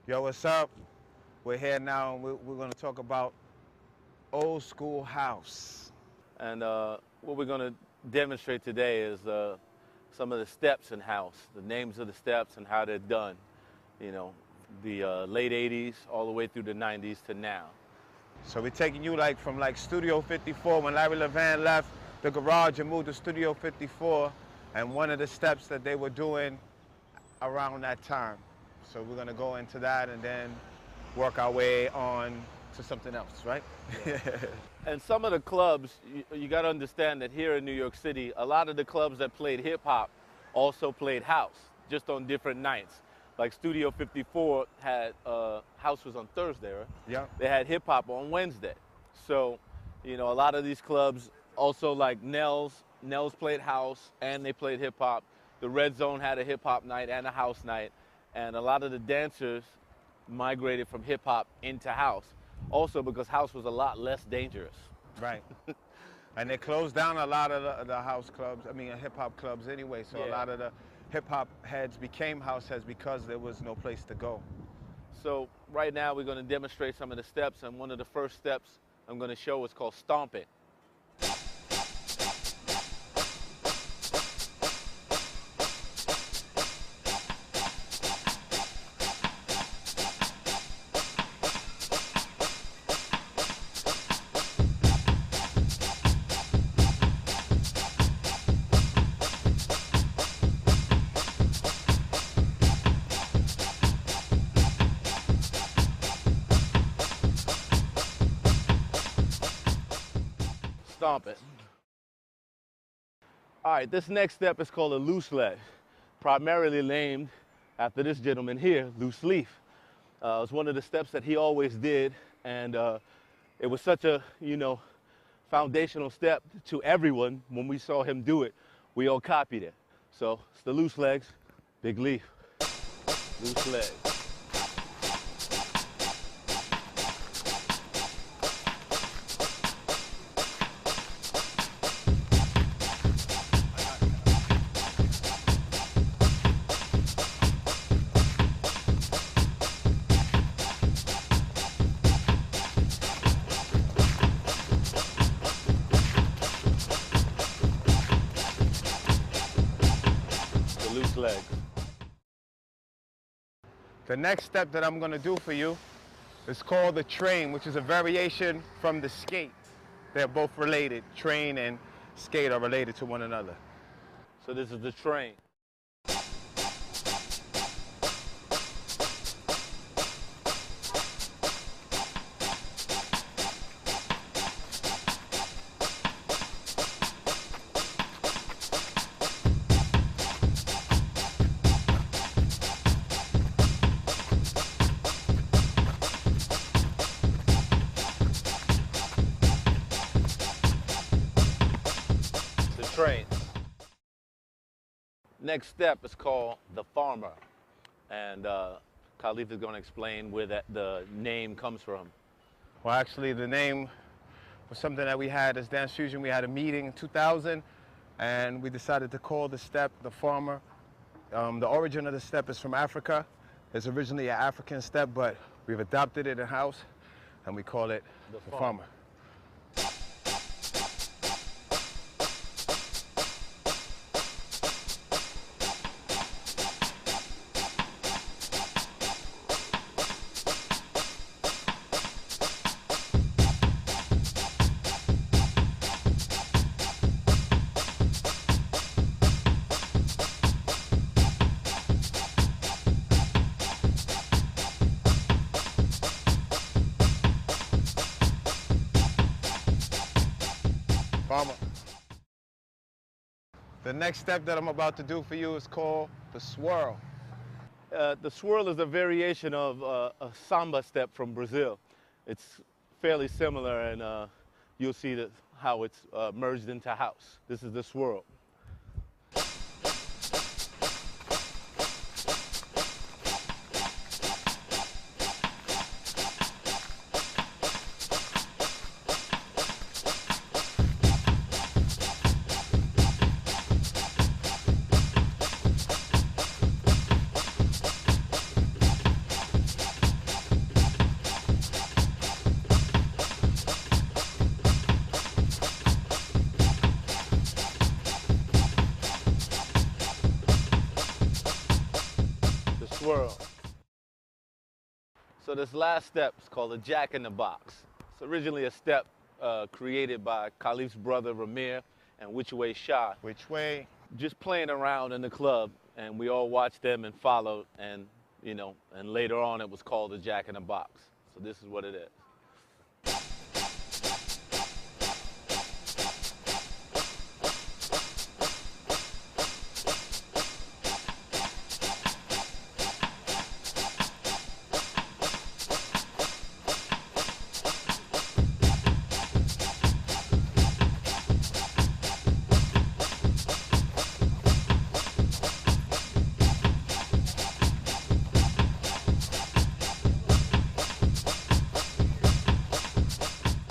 Yo, what's up? We're here now and we're going to talk about old school house. And what we're going to demonstrate today is some of the steps in house, the names of the steps and how they're done. You know, the late 80s all the way through the 90s to now. So we're taking you from Studio 54 when Larry Levan left the garage and moved to Studio 54, and one of the steps that they were doing around that time. So we're going to go into that and then work our way on to something else, right? Yeah. And some of the clubs, you got to understand that here in New York City, a lot of the clubs that played hip hop also played house, just on different nights. Like Studio 54 had, house was on Thursday, right? Yeah. They had hip hop on Wednesday. So, you know, a lot of these clubs also, like Nell's played house and they played hip hop. The Red Zone had a hip hop night and a house night. And a lot of the dancers migrated from hip hop into house. Also because house was a lot less dangerous. Right. And they closed down a lot of the house clubs, hip hop clubs anyway. So Yeah. A lot of the hip hop heads became house heads because there was no place to go. So right now we're going to demonstrate some of the steps, and one of the first steps I'm going to show is called stomping. Stomp it. All right, this next step is called a loose leg, primarily named after this gentleman here, Loose Leaf. It was one of the steps that he always did, and it was such a, foundational step to everyone. When we saw him do it, we all copied it. So it's the loose legs, big leaf, loose legs. Loose legs. The next step that I'm going to do for you is called the train, which is a variation from the skate. They're both related. Train and skate are related to one another. So this is the train. Train. Next step is called the farmer, and Khalif is going to explain where the name comes from. Well, actually, the name was something that we had as Dance Fusion. We had a meeting in 2000, and we decided to call the step the farmer. The origin of the step is from Africa. It's originally an African step, but we've adopted it in-house, and we call it the farmer. Farmer. The next step that I'm about to do for you is called the swirl. The swirl is a variation of a samba step from Brazil. It's fairly similar, and you'll see how it's merged into house. This is the swirl. world. So this last step is called a Jack in the Box. It's originally a step created by Khalif's brother Ramir and Which Way Shah. Which way? Just playing around in the club, and we all watched them and followed, and and later on it was called a Jack in the Box. So this is what it is.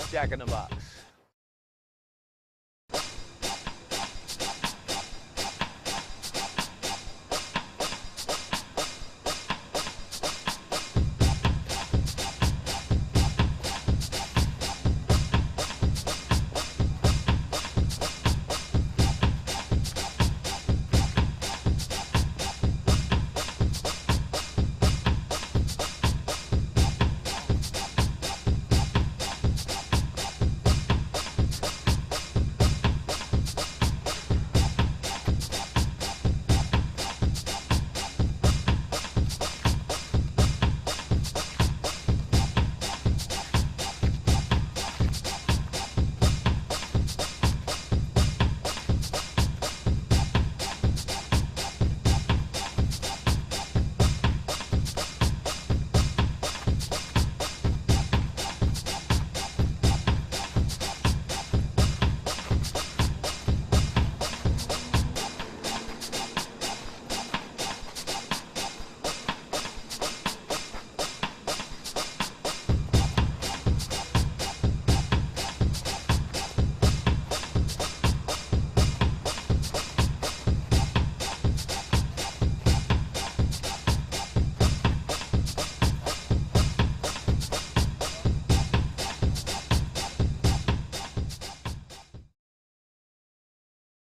Jack in the Box.